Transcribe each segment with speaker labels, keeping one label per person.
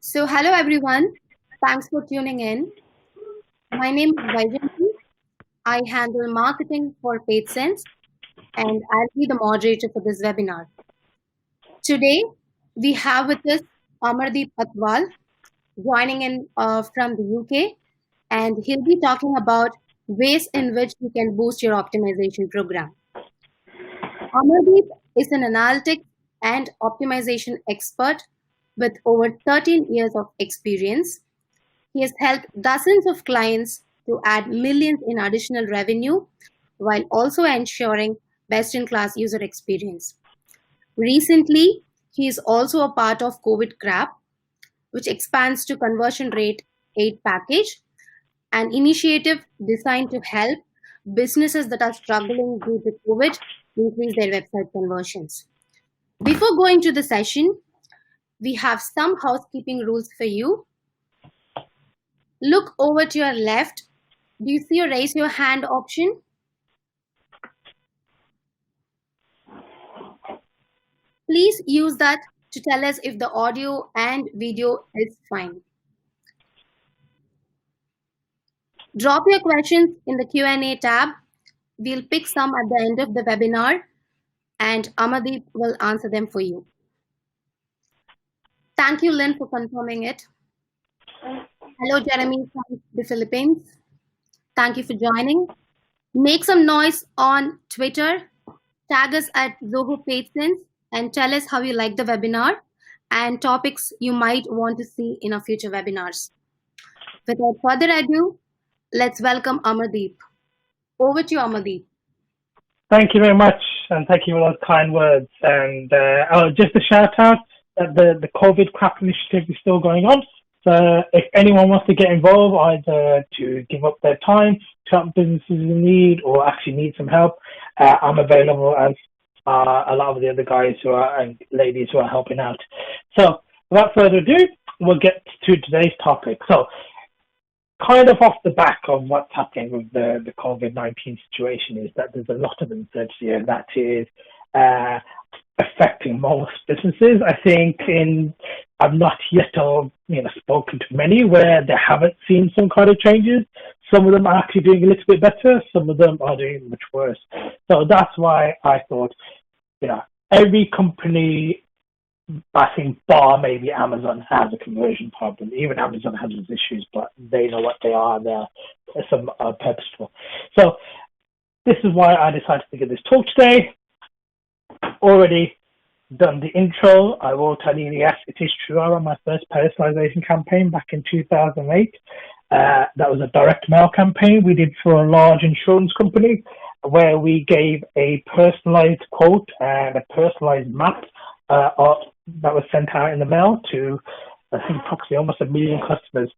Speaker 1: Hello everyone. Thanks for tuning in. My name is Vaijanti. I handle marketing for Pagesense and I'll be the moderator for this webinar. Today, we have with us Amrdeep Athwal joining in from the UK, and he'll be talking about ways in which you can boost your optimization program. Amardeep is an analytics and optimization expert with over 13 years of experience. He has helped dozens of clients to add millions in additional revenue while also ensuring best-in-class user experience. Recently, he is also a part of COVID CRAP, which expands to conversion rate aid package, an initiative designed to help businesses that are struggling due to COVID increase their website conversions. Before going to the session, we have some housekeeping rules for you. Look over to your left. Do you see a raise your hand option? Please use that to tell us if the audio and video is fine. Drop your questions in the Q&A tab. We'll pick some at the end of the webinar and Amadeep will answer them for you. Thank you, Lynn, for confirming it. Hello, Jeremy from the Philippines. Thank you for joining. Make some noise on Twitter. Tag us at Zoho Pagesense and tell us how you like the webinar and topics you might want to see in our future webinars. Without further ado, let's welcome Amardeep. Over to you, Amardeep.
Speaker 2: Thank you very much, and thank you for those kind words. And just a shout out that the COVID CRAP initiative is still going on. So if anyone wants to get involved, either to give up their time to help businesses in need or actually need some help, I'm available, as a lot of the other guys and ladies who are helping out. So without further ado, we'll get to today's topic. So kind of off the back of what's happening with the COVID-19 situation is that there's a lot of uncertainty, and that is affecting most businesses. I think I've not yet spoken to many where they haven't seen some kind of changes. Some of them are actually doing a little bit better. Some of them are doing much worse. So that's why I thought, every company, I think bar maybe Amazon, has a conversion problem. Even Amazon has those issues, but they know what they are. They're some purposeful. So this is why I decided to give this talk today. Already done the intro. I will tell you, yes, it is true. I ran my first personalization campaign back in 2008. That was a direct mail campaign we did for a large insurance company, where we gave a personalized quote and a personalized map that was sent out in the mail to, I think, approximately almost 1 million customers.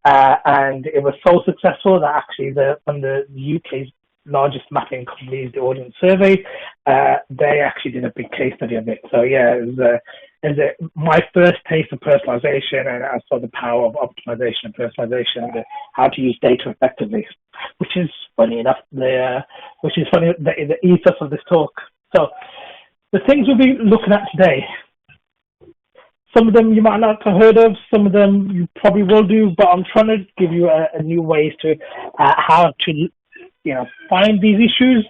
Speaker 2: And it was so successful that actually one of the UK's largest mapping companies, the Audience Survey, they actually did a big case study of it. So yeah, it was my first taste of personalization, and I saw the power of optimization and personalization, how to use data effectively, which is funny enough, the ethos of this talk. So the things we'll be looking at today, some of them you might not have heard of, some of them you probably will do, but I'm trying to give you a new ways to how to find these issues,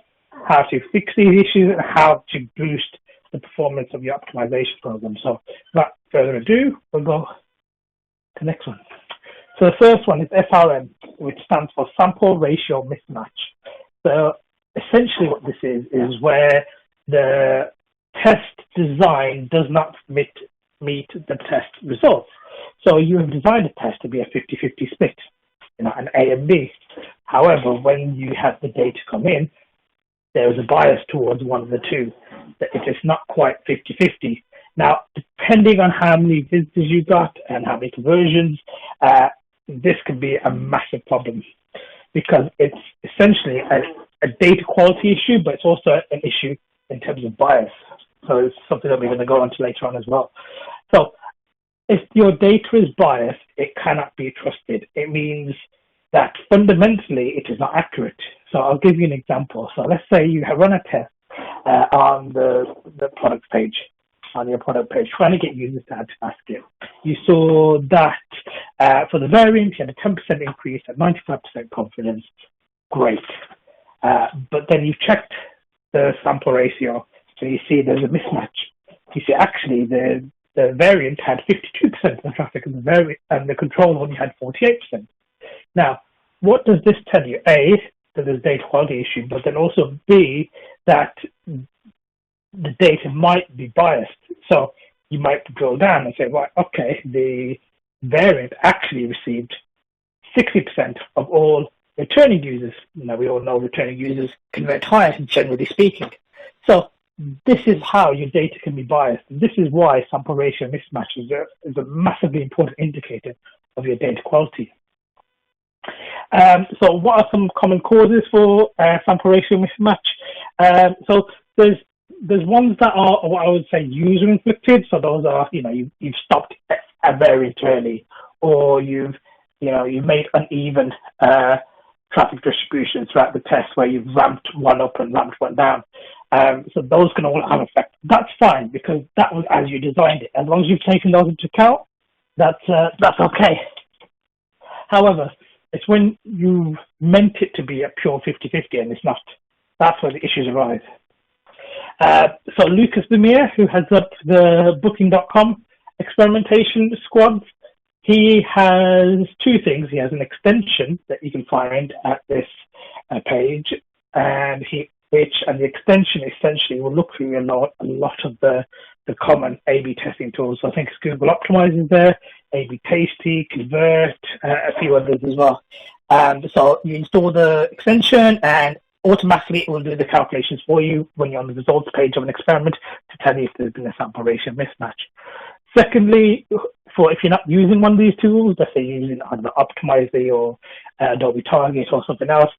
Speaker 2: how to fix these issues, and how to boost the performance of your optimization program. So without further ado, we'll go to the next one. So the first one is SRM, which stands for Sample Ratio Mismatch. So essentially what this is where the test design does not meet the test results. So you have designed a test to be a 50-50 split, an A and B. However, when you have the data come in, there is a bias towards one of the two, that it is not quite 50-50. Now, depending on how many visitors you got and how many conversions, this could be a massive problem, because it's essentially a data quality issue, but it's also an issue in terms of bias. So it's something that we're going to go into later on as well. So if your data is biased, it cannot be trusted. It means that fundamentally it is not accurate. So I'll give you an example. So let's say you have run a test on the product page, on your product page, trying to get users to ask it. You saw that for the variant, you had a 10% increase at 95% confidence. Great. But then you checked the sample ratio, and you see there's a mismatch. You see actually the variant had 52% of the traffic, and the control only had 48%. Now, what does this tell you? A, that there's data quality issue, but then also B, that the data might be biased. So you might drill down and say, right, okay, the variant actually received 60% of all returning users. Now, we all know returning users convert higher, generally speaking. So this is how your data can be biased. And this is why sample ratio mismatch is a massively important indicator of your data quality. So what are some common causes for sample ratio mismatch? So there's ones that are what I would say user inflicted. So those are, you've stopped a variant early, or you've made uneven traffic distribution throughout the test where you've ramped one up and ramped one down. So those can all have effect. That's fine because that was as you designed it. As long as you've taken those into account, that's okay. However, it's when you meant it to be a pure 50-50 and it's not. That's where the issues arise. So Lucas Vermeer, who heads up the Booking.com experimentation squad, he has two things. He has an extension that you can find at this page, and the extension essentially will look through a lot of the common A/B testing tools. So I think it's Google Optimize is there, A/B Tasty, Convert, a few others as well. So you install the extension, and automatically it will do the calculations for you when you're on the results page of an experiment to tell you if there's been a sample ratio mismatch. Secondly, if you're not using one of these tools, let's say you're using either Optimize or Adobe Target or something else,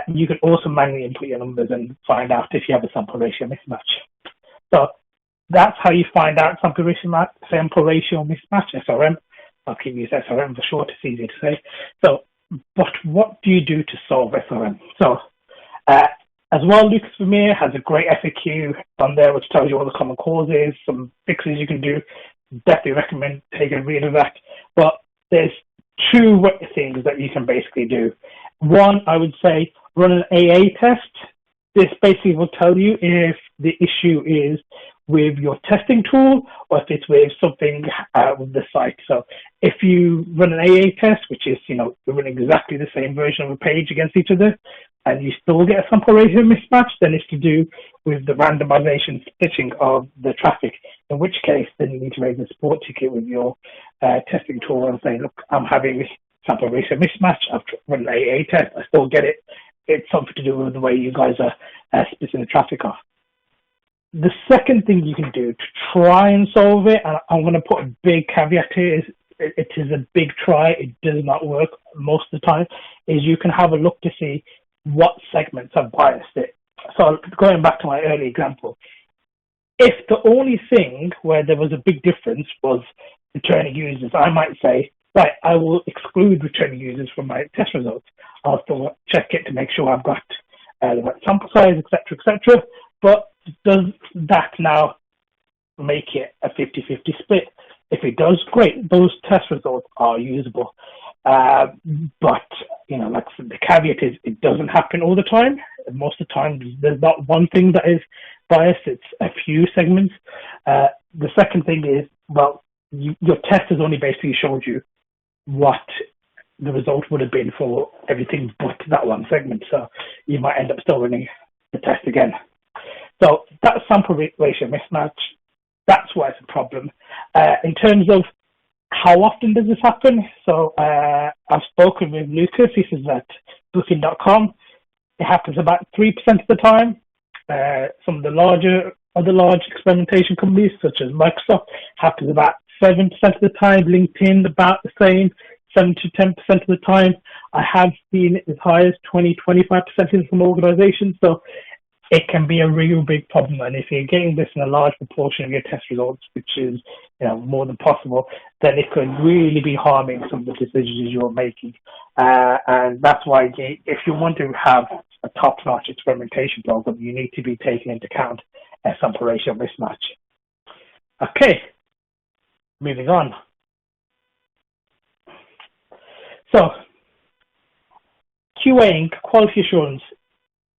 Speaker 2: you can also manually input your numbers and find out if you have a sample ratio mismatch. So that's how you find out sample ratio mismatch, SRM. I'll keep using SRM for short, it's easier to say. So, but what do you do to solve SRM? So, as well, Lucas Vermeer has a great FAQ on there which tells you all the common causes, some fixes you can do. Definitely recommend taking a read of that. But there's two things that you can basically do. One, I would say, run an AA test. This basically will tell you if the issue is with your testing tool or if it's with something with the site. So if you run an AA test, which is, you're running exactly the same version of a page against each other, and you still get a sample ratio mismatch, then it's to do with the randomization stitching of the traffic, in which case then you need to raise a support ticket with your testing tool and say, look, I'm having sample ratio mismatch. I've run an AA test. I still get it. It's something to do with the way you guys are splitting the traffic off. The second thing you can do to try and solve it, and I'm going to put a big caveat here, is it is a big try. It does not work most of the time, is you can have a look to see what segments have biased it. So going back to my early example, if the only thing where there was a big difference was returning users, I might say, right, I will exclude returning users from my test results. I'll still check it to make sure I've got the right sample size, etc., etc. But does that now make it a 50-50 split? If it does, great. Those test results are usable. But, like the caveat is it doesn't happen all the time. Most of the time, there's not one thing that is biased. It's a few segments. The second thing is, your test has only basically showed you what the result would have been for everything but that one segment. So you might end up still running the test again. So that sample ratio mismatch, that's why it's a problem. In terms of how often does this happen? So I've spoken with Lucas. He says that Booking.com, it happens about 3% of the time. Some of the other large experimentation companies, such as Microsoft, happens about 7% of the time. LinkedIn, about the same, 7 to 10% of the time. I have seen it as high as 20-25% in some organizations. So it can be a real big problem. And if you're getting this in a large proportion of your test results, which is more than possible, then it could really be harming some of the decisions you're making. And that's why if you want to have a top-notch experimentation program, you need to be taking into account a sample ratio mismatch. Okay, moving on. So, QAing, quality assurance,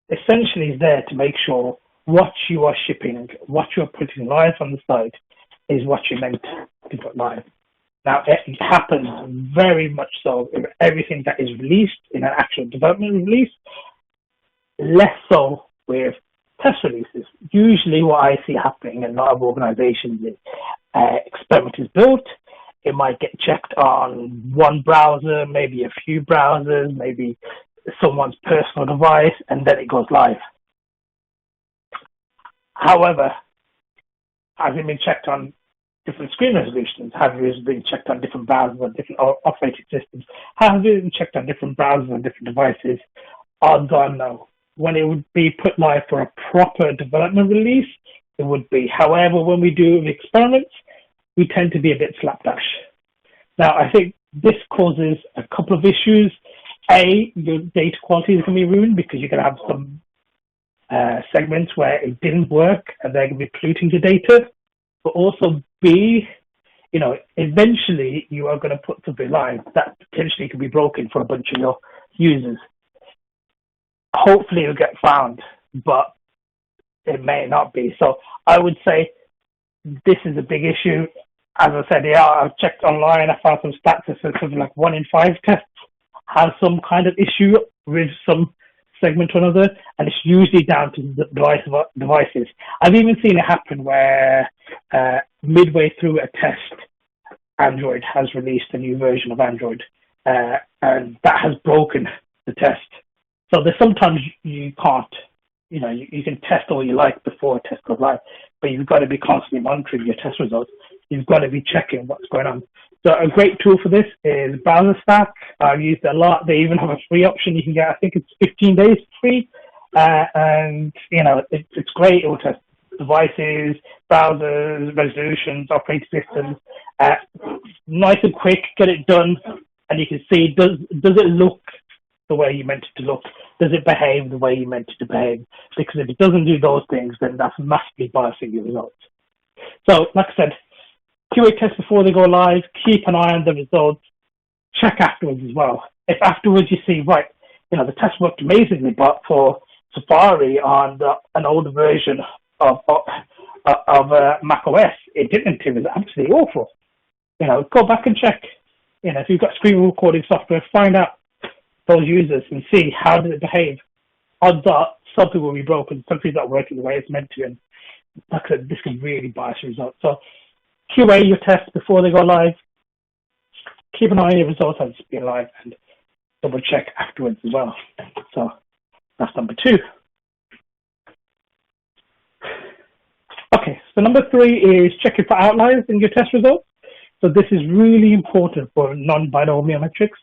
Speaker 2: essentially is there to make sure what you are shipping, what you're putting live on the site is what you're meant to put live. Now, it happens very much so in everything that is released in an actual development release, less so with test releases. Usually what I see happening in a lot of organizations is experiment is built, it might get checked on one browser, maybe a few browsers, maybe someone's personal device, and then it goes live. However, has it been checked on different screen resolutions? Have it been checked on different browsers and different operating systems? Have it been checked on different browsers and different devices? Odds are no. When it would be put live for a proper development release, it would be. However, when we do experiments, we tend to be a bit slapdash. Now, I think this causes a couple of issues. A, your data quality is going to be ruined because you're going to have some segments where it didn't work and they're going to be polluting your data. But also B, eventually you are going to put something live that potentially could be broken for a bunch of your users. Hopefully it'll get found, but it may not be. So I would say this is a big issue. As I said, I've checked online, I found some stats that said something like 1 in 5 tests has some kind of issue with some segment or another, and it's usually down to the devices. I've even seen it happen where midway through a test, Android has released a new version of Android, and that has broken the test. So there's sometimes you can't, you can test all you like before a test goes live, but you've got to be constantly monitoring your test results. You've got to be checking what's going on. So a great tool for this is Browser Stack. I've used it a lot. They even have a free option. You can get, I think it's 15 days free. And, it's great. It will test devices, browsers, resolutions, operating systems. Nice and quick, get it done. And you can see, does it look the way you meant it to look? Does it behave the way you meant it to behave? Because if it doesn't do those things, then that's massively biasing your results. So, like I said, QA test before they go live, keep an eye on the results, check afterwards as well. If afterwards you see, right, the test worked amazingly, but for Safari on an older version of Mac OS, it didn't. It was absolutely awful. Go back and check. If you've got screen recording software, find out those users and see how did it behave. Odds are something will be broken, something's not working the way it's meant to, and like I said, this can really bias your results. So QA your tests before they go live. Keep an eye on your results as it's being live, and double check afterwards as well. So that's number 2. Okay, so number 3 is checking for outliers in your test results. So this is really important for non-binomial metrics.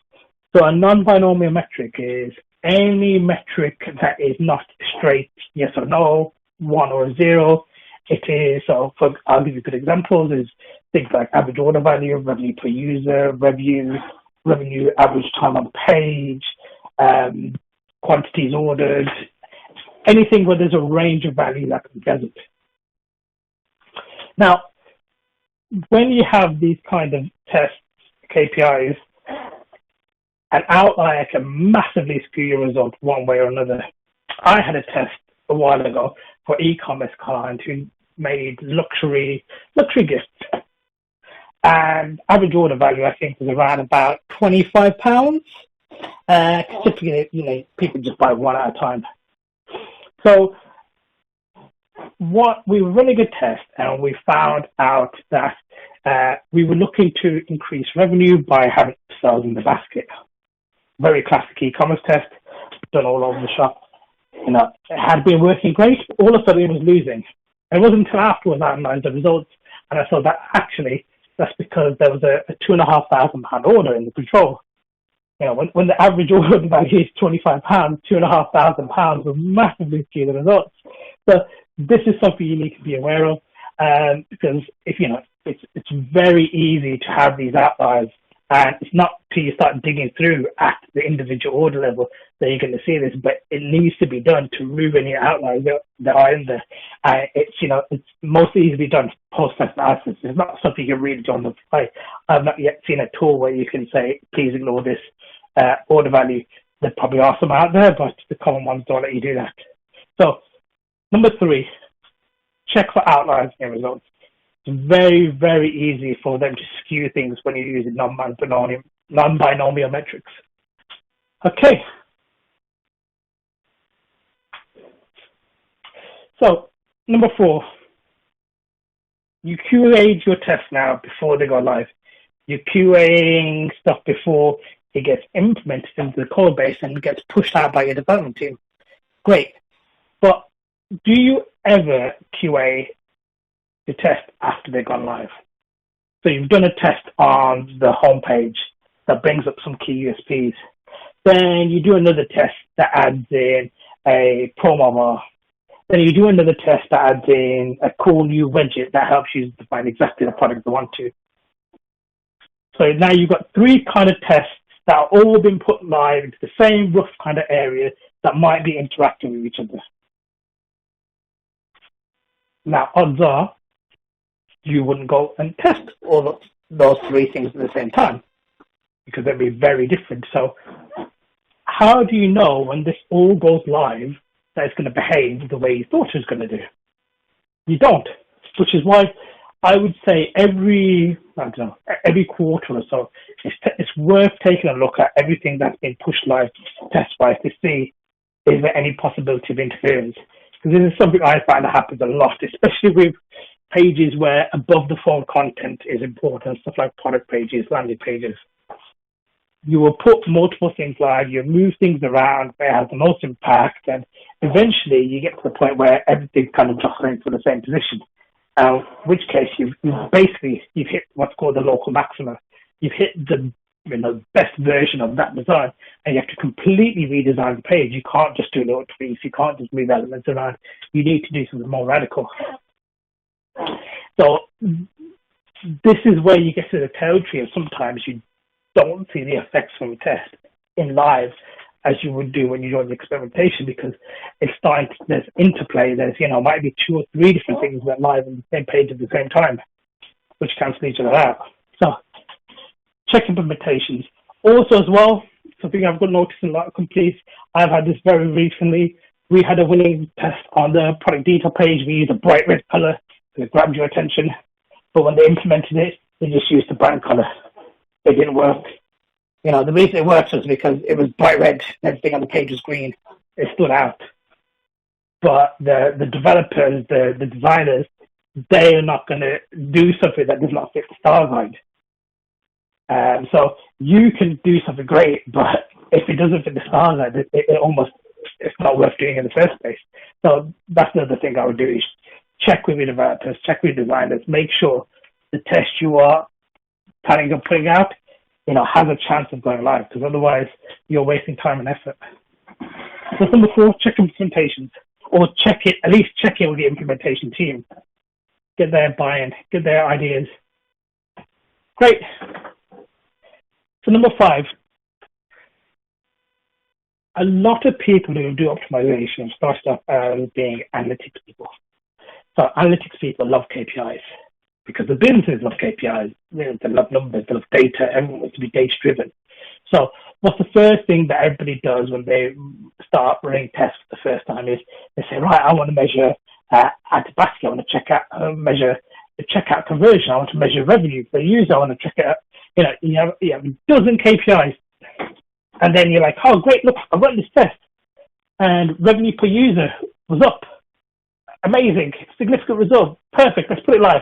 Speaker 2: So a non-binomial metric is any metric that is not straight yes or no, 1 or 0. It is, I'll give you good examples, is things like average order value, revenue per user, revenue average time on page, quantities ordered, anything where there's a range of value that can be gathered. Now, when you have these kind of tests, KPIs, an outlier can massively skew your result one way or another. I had a test a while ago for e-commerce client who made luxury gifts, and average order value I think was around about £25. Typically, people just buy one at a time. So what we were running a test, and we found out that we were looking to increase revenue by having sales in the basket. Very classic e-commerce test, done all over the shop. It had been working great, but all of a sudden it was losing. And it wasn't until afterwards I analysed the results, and I saw that actually that's because there was a £2,500 order in the control. When the average order value is £25, £2,500 will massively skew the results. So this is something you need to be aware of, because it's very easy to have these outliers, and it's not till you start digging through at the individual order level that you're going to see this, but it needs to be done to remove any outliers that are in there. It's mostly easily done post-test analysis. It's not something you really do on the fly. I've not yet seen a tool where you can say, please ignore this order value. There probably are some out there, but the common ones don't let you do that. So, number 3, check for outliers in your results. It's very, very easy for them to skew things when you're using non-binomial metrics. Okay. So, number 4, you QA your tests now before they go live. You're QAing stuff before it gets implemented into the code base and gets pushed out by your development team. Great. But do you ever QA the test after they've gone live? So you've done a test on the homepage that brings up some key USPs. Then you do another test that adds in a promo bar. Then you do another test that adds in a cool new widget that helps you define exactly the product you want to. So now you've got 3 kind of tests that are all been put live into the same rough kind of area that might be interacting with each other. Now, odds are you wouldn't go and test all those 3 things at the same time because they'd be very different. So how do you know when this all goes live that it's going to behave the way you thought it was going to do? You don't, which is why I would say every quarter or so, it's worth taking a look at everything that's been pushed live test-wise to see is there any possibility of interference. Because this is something I find that happens a lot, especially with pages where above the phone content is important, stuff like product pages, landing pages. You will put multiple things live, you move things around where it has the most impact, and eventually you get to the point where everything's kind of jostling for the same position. In which case you've hit what's called the local maxima. You've hit the best version of that design, and you have to completely redesign the page. You can't just do little tweaks. You can't just move elements around. You need to do something more radical. So this is where you get to the territory of sometimes you don't see the effects from a test in live as you would do when you join the experimentation, because it's starting to, there's interplay. There's, might be 2 or 3 different things that live on the same page at the same time, which cancel each other out. So check implementations. Also as well, something I've got noticed in a lot of companies, I've had this very recently. We had a winning test on the product detail page. We used a bright red color because it grabbed your attention. But when they implemented it, they just used the brown color. It didn't work. The reason it worked was because it was bright red and everything on the page was green. It stood out. But the developers, the designers, they are not going to do something that does not fit the star guide. So you can do something great, but if it doesn't fit the star guide, it's not worth doing in the first place. So that's another thing I would do is check with your developers, check with your designers, make sure the test you are planning on putting out has a chance of going live, because otherwise you're wasting time and effort. So number 4, check implementations, or at least check in with the implementation team. Get their buy-in, get their ideas. Great. So number 5, a lot of people who do optimization start off as being analytics people. So analytics people love KPIs, because the businesses love KPIs. They love numbers, they love data. Everyone wants to be data driven. So what's the first thing that everybody does when they start running tests for the first time is they say, right, I want to measure add to basket. I want to measure the checkout conversion. I want to measure revenue per user. I want to check out, you have a dozen KPIs. And then you're like, oh, great, look, I've run this test. And revenue per user was up. Amazing, significant result. Perfect, let's put it live.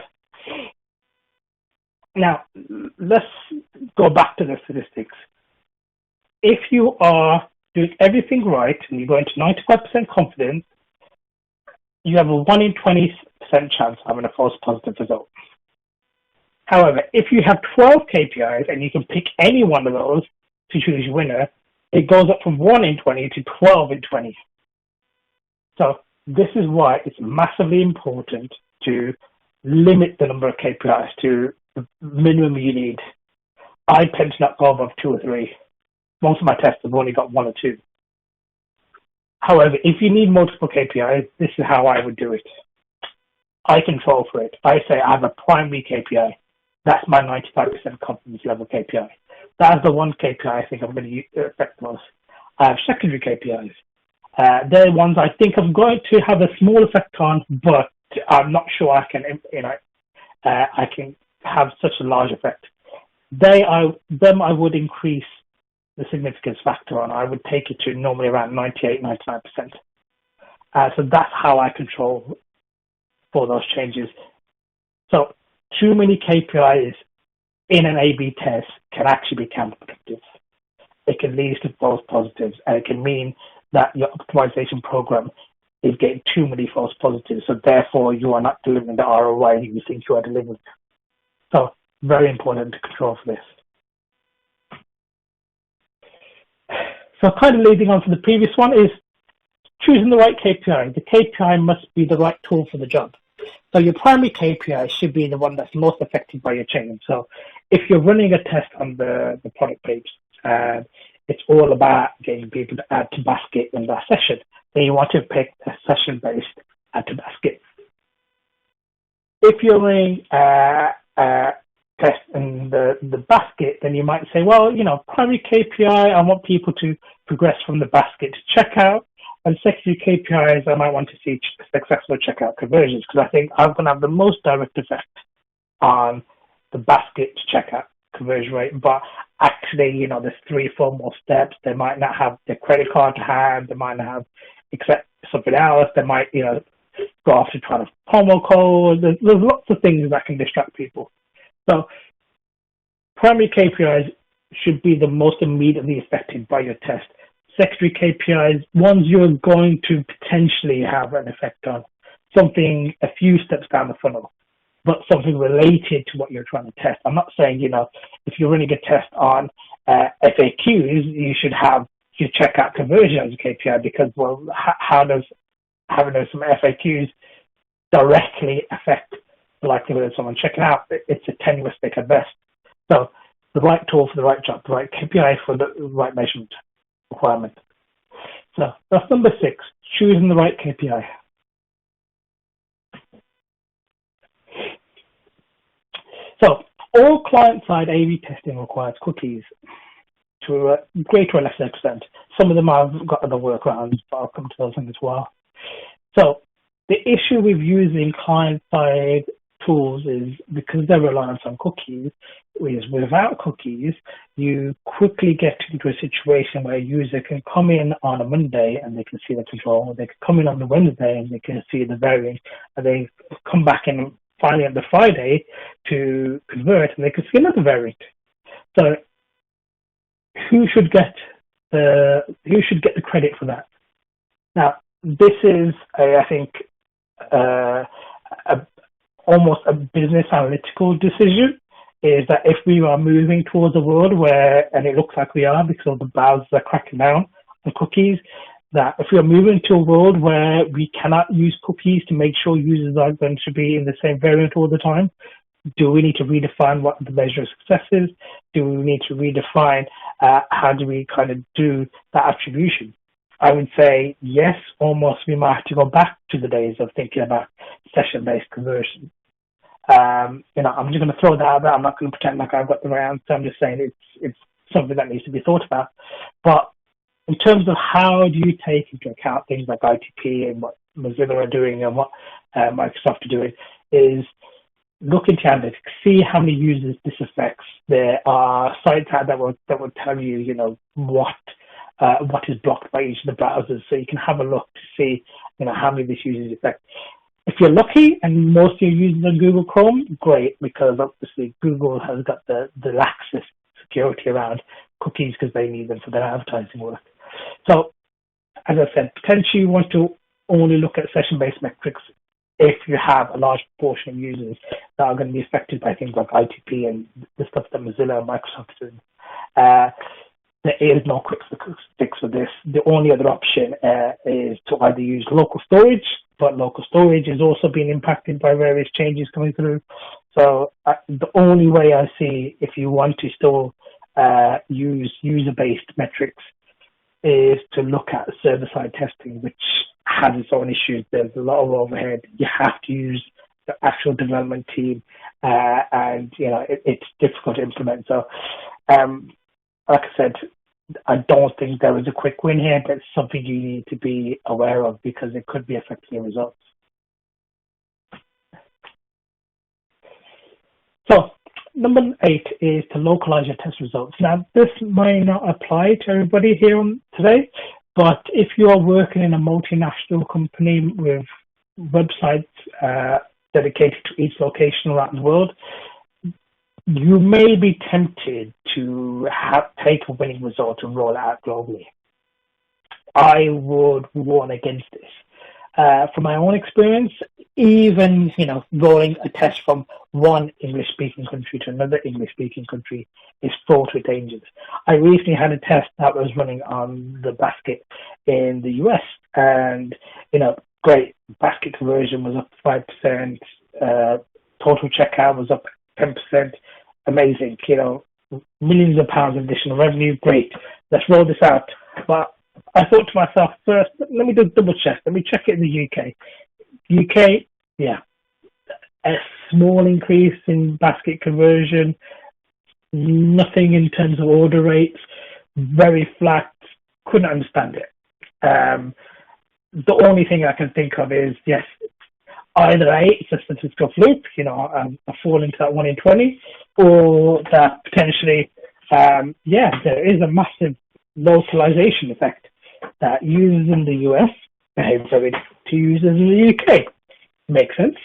Speaker 2: Now, let's go back to the statistics. If you are doing everything right and you're going to 95% confidence, you have a 1 in 20% chance of having a false positive result. However, if you have 12 KPIs and you can pick any one of those to choose your winner, it goes up from 1 in 20 to 12 in 20. So this is why it's massively important to limit the number of KPIs to the minimum you need. I tend to not go above 2 or 3. Most of my tests have only got 1 or 2. However, if you need multiple KPIs, this is how I would do it. I control for it. I say I have a primary KPI. That's my 95% confidence level KPI. That's the one KPI I think I'm going to affect most. I have secondary KPIs. They're ones I think I'm going to have a small effect on, but I'm not sure I can, I can have such a large effect. Them I would increase the significance factor on. I would take it to normally around 98, 99%. So that's how I control for those changes. So too many KPIs in an A/B test can actually be counterproductive. It can lead to false positives, and it can mean that your optimization program is getting too many false positives. So therefore, you are not delivering the ROI you think you are delivering. So very important to control for this. So kind of leading on to the previous one is choosing the right KPI. The KPI must be the right tool for the job. So your primary KPI should be the one that's most affected by your change. So if you're running a test on the product page and it's all about getting people to add to basket in that session, then you want to pick a session-based add to basket. If you're running a test in the basket, then you might say, well, primary KPI, I want people to progress from the basket to checkout. And secondary KPIs, I might want to see successful checkout conversions, because I think I'm going to have the most direct effect on the basket to checkout conversion rate. But actually, there's 3-4 more steps. They might not have their credit card to hand. They might not have something else. They might, go off to try to promo code. There's lots of things that can distract people. So primary KPIs should be the most immediately affected by your test. Secondary KPIs, ones you're going to potentially have an effect on, something a few steps down the funnel, but something related to what you're trying to test. I'm not saying, if you're running a test on FAQs, you should have your checkout conversion as a KPI, because, well, how does having some FAQs directly affect the likelihood of someone checking out? It's a tenuous stick at best. So the right tool for the right job, the right KPI for the right measurement requirement. So that's number 6, choosing the right KPI. So all client-side A/B testing requires cookies to a greater or lesser extent. Some of them I've got other workarounds, but I'll come to those in as well. So the issue with using client-side tools is because they're reliant on cookies, is without cookies, you quickly get into a situation where a user can come in on a Monday and they can see the control, they can come in on the Wednesday and they can see the variant, and they come back in finally on the Friday to convert and they can see another variant. So who should get the credit for that? Now, this is, I think, almost a business analytical decision, is that if we are moving towards a world where, and it looks like we are because all the browsers are cracking down on cookies, that if we are moving to a world where we cannot use cookies to make sure users are going to be in the same variant all the time, do we need to redefine what the measure of success is? Do we need to redefine how do we kind of do that attribution? I would say yes, almost we might have to go back to the days of thinking about session-based conversion. I'm just going to throw that out there. I'm not going to pretend like I've got the right answer. I'm just saying it's something that needs to be thought about. But in terms of how do you take into account things like ITP and what Mozilla are doing and what Microsoft are doing, is look into analytics, see how many users this affects. There are sites out that will tell you, what is blocked by each of the browsers, so you can have a look to see, how many of these users affect. If you're lucky and most of your users are Google Chrome, great, because obviously Google has got the laxest security around cookies because they need them for their advertising work. So, as I said, potentially you want to only look at session-based metrics if you have a large proportion of users that are going to be affected by things like ITP and the stuff that Mozilla and Microsoft are doing. There is no quick fix for this. The only other option is to either use local storage, but local storage is also being impacted by various changes coming through. So the only way I see, if you want to still use user-based metrics, is to look at server-side testing, which has its own issues. There's a lot of overhead. You have to use the actual development team, and it's difficult to implement. So, like I said, I don't think there is a quick win here, but it's something you need to be aware of because it could be affecting your results. So, number 8 is to localize your test results. Now, this might not apply to everybody here today, but if you are working in a multinational company with websites dedicated to each location around the world, you may be tempted to take a winning result and roll it out globally. I would warn against this. From my own experience, even rolling a test from one English-speaking country to another English-speaking country is fraught with dangers. I recently had a test that was running on the basket in the US, and great, basket conversion was up 5%, total checkout was up 10%, amazing. Millions of pounds of additional revenue, great. Let's roll this out. But I thought to myself, first, let me do double check. Let me check it in the UK. UK, yeah, a small increase in basket conversion, nothing in terms of order rates, very flat, couldn't understand it. The only thing I can think of is, yes, either A, it's a statistical fluke, I fall into that 1 in 20, or that potentially, there is a massive localization effect that users in the US behave very different to users in the UK. Makes sense.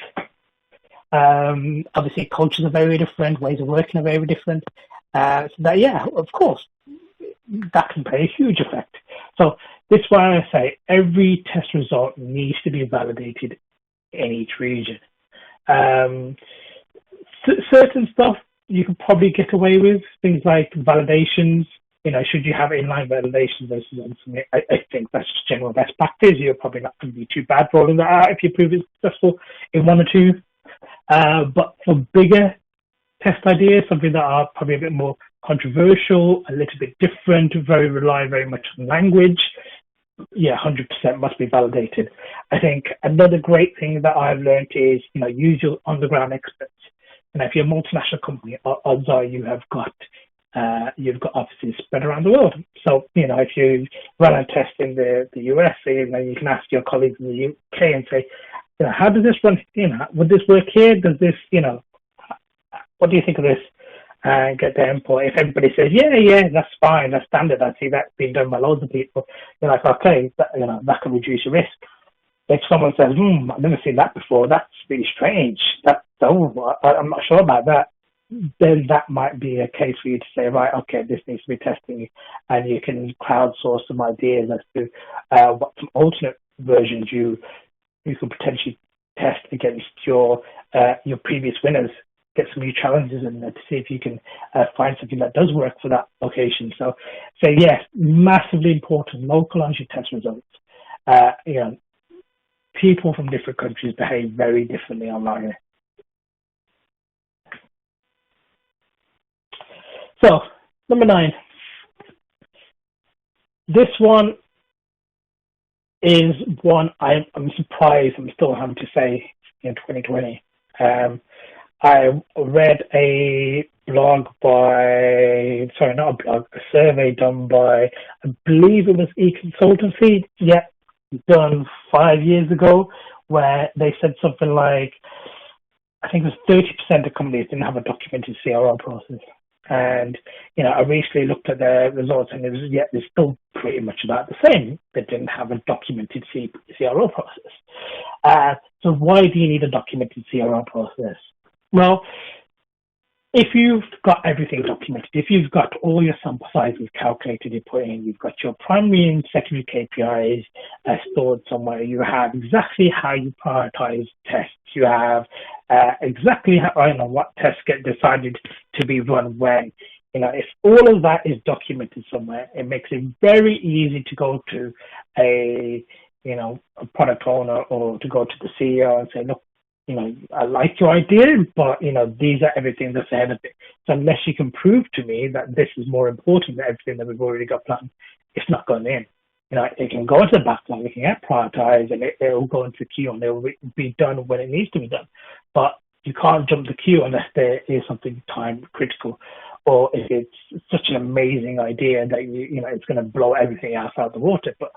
Speaker 2: Obviously, cultures are very different, ways of working are very different. So that, of course, that can play a huge effect. So this is why I say every test result needs to be validated in each region. Certain stuff you can probably get away with, things like validations. Should you have inline validation versus something? I think that's just general best practice. You're probably not going to be too bad rolling that out if you prove it's successful in 1 or 2. But for bigger test ideas, something that are probably a bit more controversial, a little bit different, rely very much on language, 100% must be validated. I think another great thing that I've learned is, use your on-the-ground experts. And if you're a multinational company, odds are you've got offices spread around the world. So, if you run a test in the US, you can ask your colleagues in the UK and say, how does this run? Would this work here? Does this, what do you think of this? And get their input. If everybody says, yeah, that's fine, that's standard, I see that being done by loads of people, you're like, okay, that can reduce your risk. If someone says, I've never seen that before, that's really strange, I'm not sure about that, then that might be a case for you to say, right, okay, this needs to be testing, and you can crowdsource some ideas as to what some alternate versions you could potentially test against your previous winners. Get some new challenges in there to see if you can find something that does work for that location. So yes, massively important. Localize your test results. People from different countries behave very differently online. So, number 9. This one is one I'm surprised I'm still having to say in 2020. I read a survey done by, I believe it was eConsultancy, done 5 years ago, where they said something like, I think it was 30% of companies didn't have a documented CRO process. And, I recently looked at their results and it's still pretty much about the same. They didn't have a documented CRO process. So why do you need a documented CRO process? Well, if you've got everything documented, if you've got all your sample sizes calculated, you put in, you've got your primary and secondary KPIs stored somewhere, you have exactly how you prioritize tests, you have exactly what tests get decided to be run when. If all of that is documented somewhere, it makes it very easy to go to a product owner or to go to the CEO and say, look, I like your idea, but these are everything that's ahead of it. So unless you can prove to me that this is more important than everything that we've already got planned, it's not going in. It can go to the backlog, it can get prioritized, and it'll go into the queue, and it'll be done when it needs to be done. But you can't jump the queue unless there is something time critical, or if it's such an amazing idea that it's going to blow everything else out of the water. But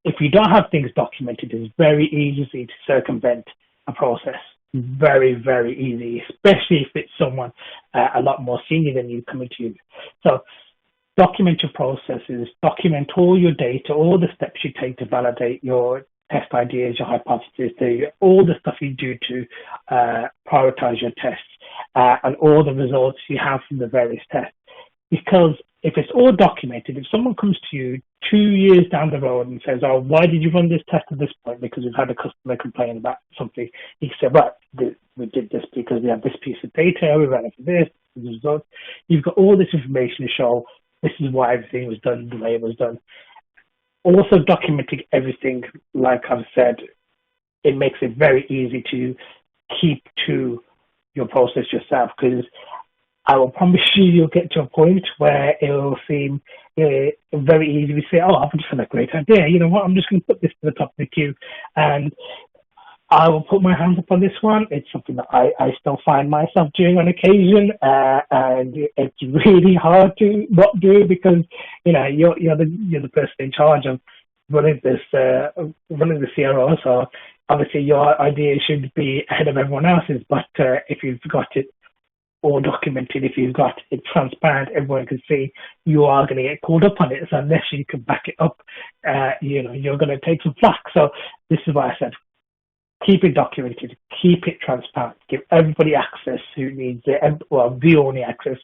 Speaker 2: if you don't have things documented, it's very easy to circumvent a process. Very, very easy, especially if it's someone a lot more senior than you coming to you. So document your processes, document all your data, all the steps you take to validate your test ideas, your hypotheses, all the stuff you do to prioritize your tests, and all the results you have from the various tests. Because if it's all documented, if someone comes to you 2 years down the road and says, "Oh, why did you run this test at this point?" Because we've had a customer complain about something, you can say, "Right, we did this because we have this piece of data, we ran it for this, the results." You've got all this information to show this is why everything was done the way it was done. Also documenting everything, like I've said, it makes it very easy to keep to your process yourself, because I will promise you'll get to a point where it will seem very easy to say, "Oh, I've just had a great idea. You know what? I'm just going to put this to the top of the queue, and I will put my hands up on this one." It's something that I still find myself doing on occasion, and it's really hard to not do, because you're the person in charge of running running the CRO. So obviously your idea should be ahead of everyone else's. But if you've got it all documented, if you've got it transparent, everyone can see, you are going to get called up on it. So unless you can back it up, you're going to take some flack. So this is why I said, keep it documented, keep it transparent, give everybody access who needs it, well, the only access,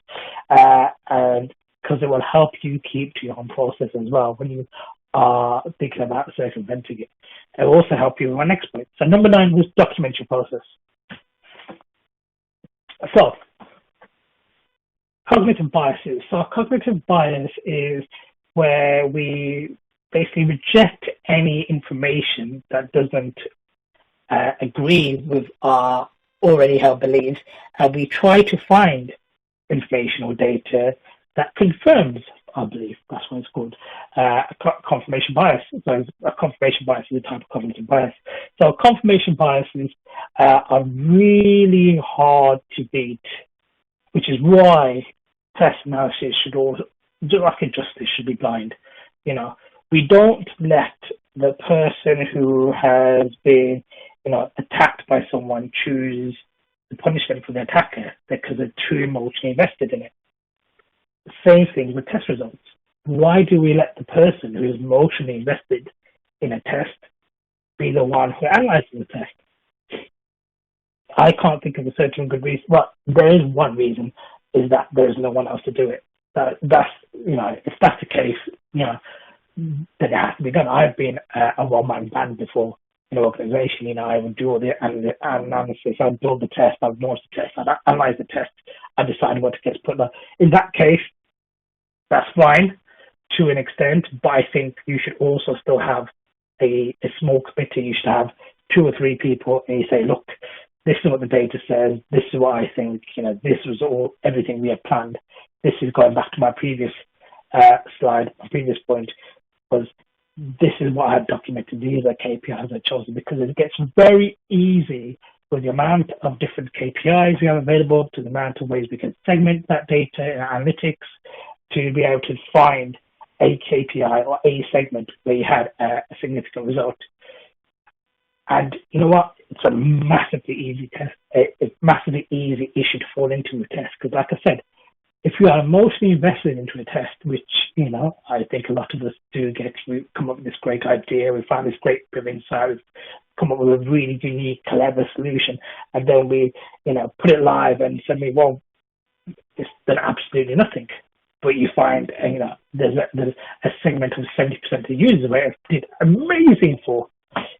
Speaker 2: and because it will help you keep to your own process as well when you are thinking about circumventing it. It will also help you with an exploit. So number 9 was document your process. So cognitive biases. So cognitive bias is where we basically reject any information that doesn't agree with our already held beliefs, and we try to find information or data that confirms our belief. That's what it's called. Confirmation bias. So a confirmation bias is a type of cognitive bias. So confirmation biases are really hard to beat, which is why test analysis should also, like injustice, should be blind. We don't let the person who has been attacked by someone choose the punishment for the attacker because they're too emotionally invested in it. Same thing with test results. Why do we let the person who is emotionally invested in a test be the one who analyzes the test? I can't think of a certain good reason. Well, there is one reason, is that there's no one else to do it. That's if that's the case, then it has to be done. I've been a one-man band before in an organization. I would do all the analysis, I'd build the test, I'd launch the test, I'd analyze the test, I'd decide what gets put there. In that case, that's fine to an extent, but I think you should also still have a small committee. You should have 2 or 3 people, and you say, "Look, this is what the data says, this is what I think, this was everything we had planned." This is going back to my previous slide, my previous point, was this is what I had documented, these are KPIs I chosen, because it gets very easy with the amount of different KPIs we have available, to the amount of ways we can segment that data in analytics, to be able to find a KPI or a segment where you had a significant result. And you know what? It's a massively easy test. It's massively easy issue to fall into a test, because like I said, if you are emotionally invested into a test, which, I think a lot of us do we come up with this great idea, we find this great bit of insight, we've come up with a really unique, clever solution, and then we, put it live and suddenly, well, it's done absolutely nothing. But you find, there's a segment of 70% of the users where it did amazing for,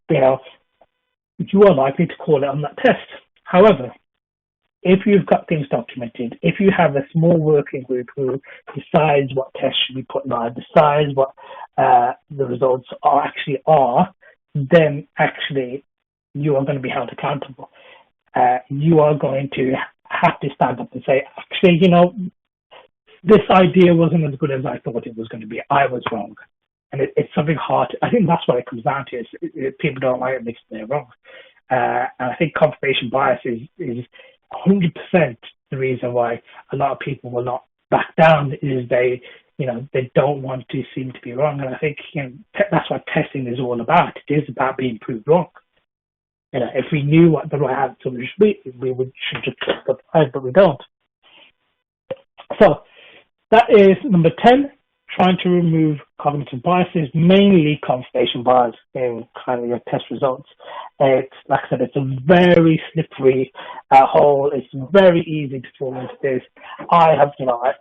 Speaker 2: you are likely to call it on that test. However, if you've got things documented, if you have a small working group who decides what tests should be put live, decides what the results are, then actually you are going to be held accountable. you are going to have to stand up and say, actually, this idea wasn't as good as I thought it was going to be. I was wrong. And it's something hard. I think that's what it comes down to. People don't like admitting they're wrong. And I think confirmation bias is 100% the reason why a lot of people will not back down is they don't want to seem to be wrong. And I think that's what testing is all about. It is about being proved wrong. If we knew what the right answer should be, we should just trust the prize, but we don't. So that is number 10, trying to remove cognitive biases, mainly confirmation bias in kind of your test results. It's, like I said, it's a very slippery hole. It's very easy to fall into this. I have,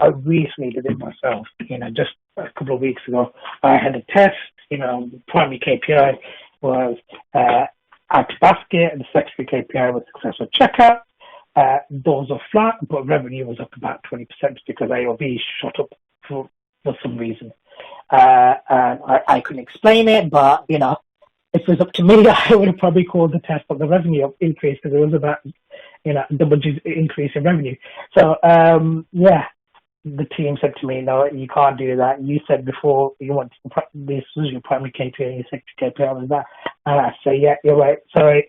Speaker 2: I recently did it myself. Just a couple of weeks ago, I had a test. The primary KPI was add to basket, and the secondary KPI was successful checkout. Those are flat, but revenue was up about 20% because AOV shot up for some reason. And I couldn't explain it, but, if it was up to me, I would have probably called the test of the revenue increase because it was about, double-digit increase in revenue. So, the team said to me, no, you can't do that. You said before you wanted this was your primary KPI and your secondary KPI was that. And I say, yeah, you're right. Sorry.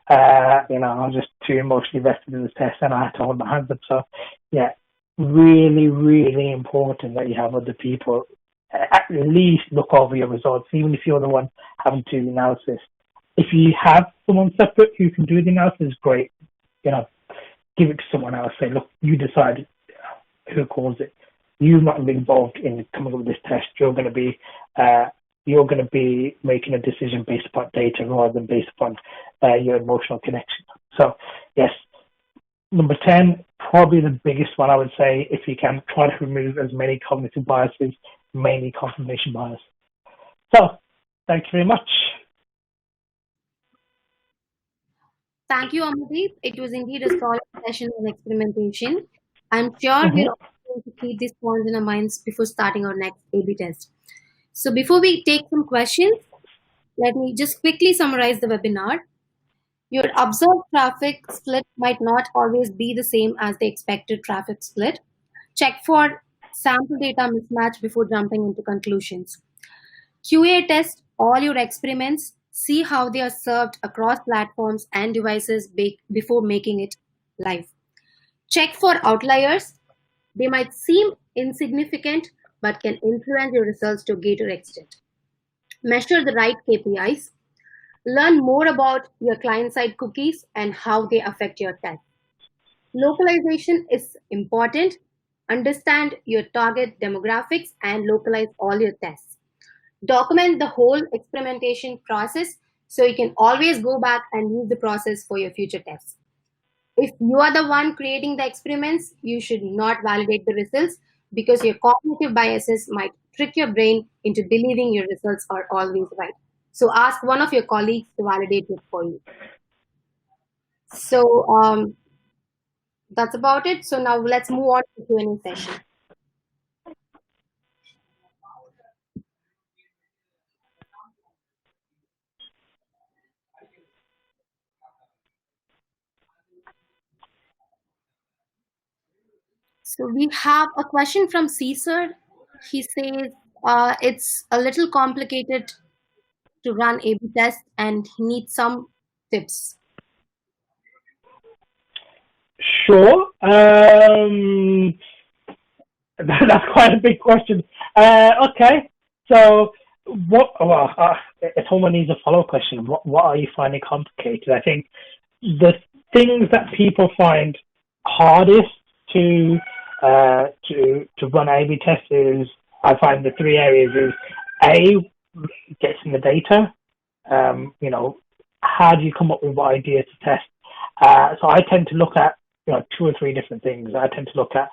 Speaker 2: I was just too emotionally invested in this test and I had to hold my hands up. So, yeah, really, really important that you have other people at least look over your results, even if you're the one having to do the analysis. If you have someone separate who can do the analysis, great. Give it to someone else. Say, look, you decide who calls it. You've not been involved in coming up with this test. You're going to be making a decision based upon data rather than based upon your emotional connection. So, yes, number 10, probably the biggest one I would say, if you can, try to remove as many cognitive biases, mainly confirmation bias. So, thank you very much.
Speaker 1: Thank you, Amrdeep. It was indeed a solid session on experimentation. I'm sure we're all going to keep these points in our minds before starting our next A/B test. So before we take some questions, let me just quickly summarize the webinar. Your observed traffic split might not always be the same as the expected traffic split. Check for sample data mismatch before jumping into conclusions. QA test all your experiments, see how they are served across platforms and devices before making it live. Check for outliers. They might seem insignificant but can influence your results to a greater extent. Measure the right KPIs. Learn more about your client-side cookies and how they affect your test. Localization is important. Understand your target demographics and localize all your tests. Document the whole experimentation process so you can always go back and use the process for your future tests. If you are the one creating the experiments, you should not validate the results because your cognitive biases might trick your brain into believing your results are always right. So ask one of your colleagues to validate it for you. So that's about it. So now let's move on to the Q&A session. So we have a question from Caesar. He says it's a little complicated to run A/B tests and he needs some tips.
Speaker 2: Sure. That's quite a big question. Okay. So, it almost needs a follow-up question. What are you finding complicated? I think the things that people find hardest to run A/B tests is, I find the three areas is A, getting the data. How do you come up with ideas to test? So I tend to look at two or three different things. I tend to look at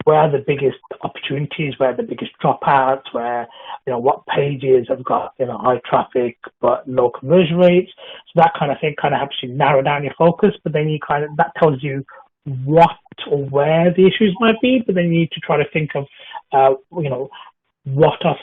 Speaker 2: where are the biggest opportunities, where are the biggest dropouts, where what pages have got high traffic but low conversion rates. So that kind of thing kind of helps you narrow down your focus. But then that tells you what or where the issues might be. But then you need to try to think of what are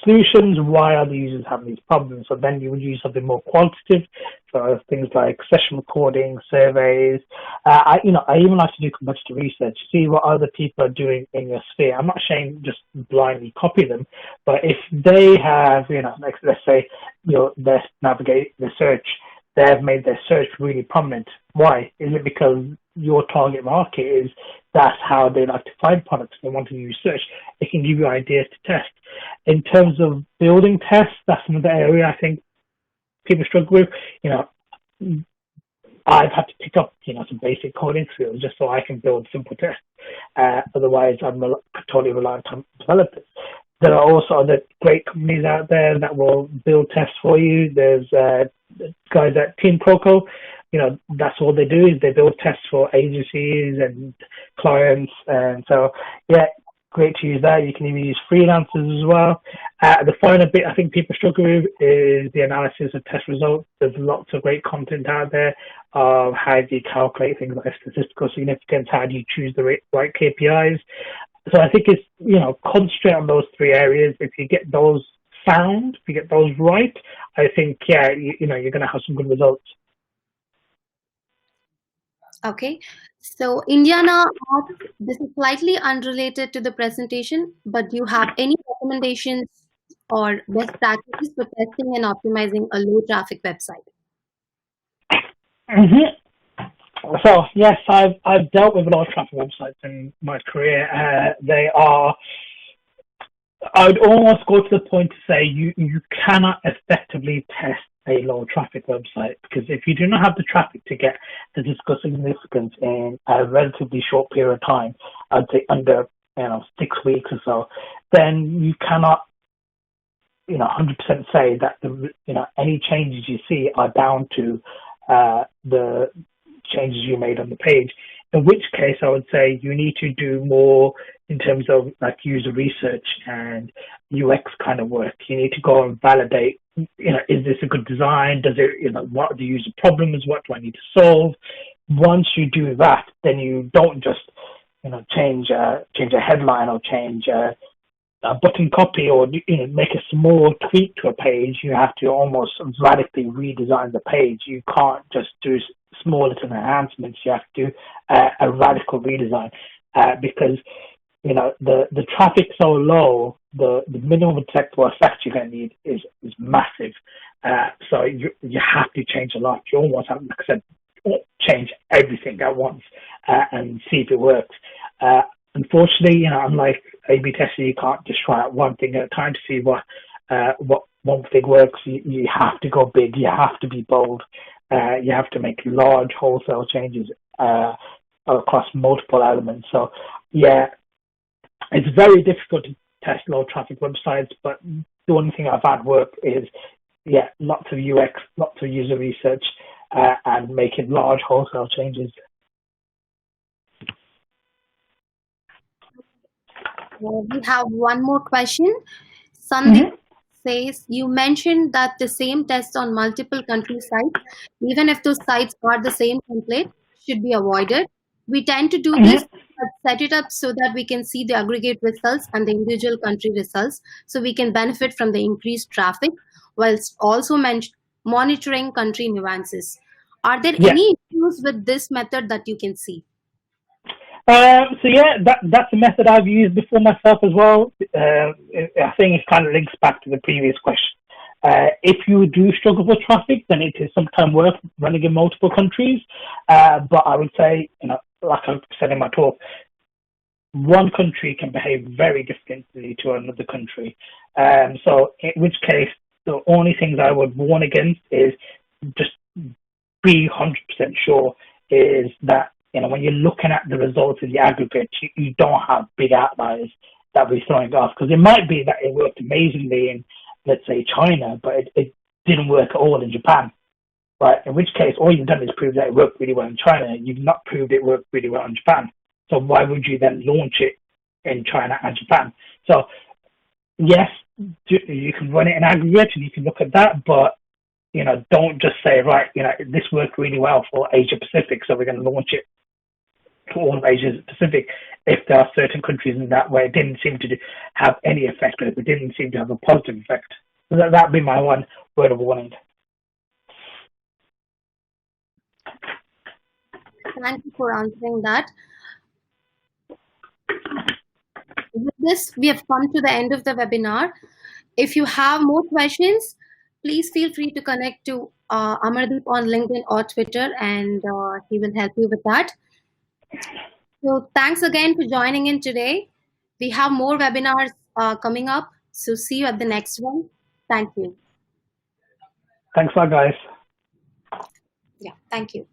Speaker 2: solutions, why are the users having these problems. So then you would use something more quantitative, so things like session recording, surveys. I even like to do competitive research, see what other people are doing in your sphere. I'm not saying just blindly copy them, but if they have, like, let's say, their navigate the search, they have made their search really prominent. Why? Is it because your target market is that's how they like to find products? They want to use search. It can give you ideas to test. In terms of building tests, that's another area I think people struggle with. I've had to pick up, some basic coding skills just so I can build simple tests. Otherwise, I'm totally reliant on developers. There are also other great companies out there that will build tests for you. There's guys at Team Croco. That's all they do is they build tests for agencies and clients. And so, yeah, great to use that. You can even use freelancers as well. The final bit I think people struggle with is the analysis of test results. There's lots of great content out there of how do you calculate things like statistical significance, how do you choose the right KPIs. So I think it's, concentrate on those three areas. If you get those sound, if you get those right, I think, yeah, you're going to have some good results.
Speaker 1: Okay, so Indiana asks, this is slightly unrelated to the presentation, but do you have any recommendations or best practices for testing and optimizing a low traffic website?
Speaker 2: Mm-hmm. So yes, I've dealt with a lot of traffic websites in my career. I would almost go to the point to say you cannot effectively test a low traffic website, because if you do not have the traffic to get the statistical significance in a relatively short period of time, I'd say under 6 weeks or so, then you cannot 100% say that any changes you see are down to the changes you made on the page. In which case, I would say you need to do more in terms of like user research and UX kind of work. You need to go and validate, is this a good design? Does it, what are the user problems? What do I need to solve? Once you do that, then you don't just, change a headline or change a button copy or make a small tweak to a page. You have to almost radically redesign the page. You can't just do small little enhancements. You have to do a radical redesign because the traffic's so low. The minimum detectable effect you're going to need is massive. So you have to change a lot. You almost have, like I said, change everything at once and see if it works. Unfortunately, unlike A/B testing, you can't just try out one thing at a time to see what one thing works. You have to go big. You have to be bold. You have to make large wholesale changes across multiple elements. So, yeah, it's very difficult to test low traffic websites, but the only thing I've had work is, lots of UX, lots of user research, and making large wholesale changes.
Speaker 1: We have one more question. Sandeep says, you mentioned that the same test on multiple country sites, even if those sites are the same template, should be avoided. We tend to do this, but set it up so that we can see the aggregate results and the individual country results, so we can benefit from the increased traffic whilst also monitoring country nuances. Are there
Speaker 2: Yeah.
Speaker 1: any issues with this method that you can see?
Speaker 2: That's a method I've used before myself as well. I think it kind of links back to the previous question. If you do struggle with traffic, then it is sometimes worth running in multiple countries. But I would say, like I said in my talk, one country can behave very differently to another country. So in which case, the only things I would warn against is just be 100% sure is that, when you're looking at the results in the aggregate, you don't have big outliers that we're throwing off. Because it might be that it worked amazingly in, let's say, China, but it didn't work at all in Japan. Right? In which case, all you've done is prove that it worked really well in China. You've not proved it worked really well in Japan. So why would you then launch it in China and Japan? So yes, you can run it in aggregate and you can look at that, but don't just say, right, this worked really well for Asia Pacific, so we're going to launch it to all Asia Pacific if there are certain countries in that where it didn't seem to have any effect, or it didn't seem to have a positive effect. So that'd be my one word of warning.
Speaker 1: Thank you for answering that. With this, we have come to the end of the webinar. If you have more questions, please feel free to connect to Amrdeep on LinkedIn or Twitter, and he will help you with that. So thanks again for joining in today. We have more webinars coming up, so see you at the next one. Thank you.
Speaker 2: Thanks a lot, guys.
Speaker 1: Yeah, thank you.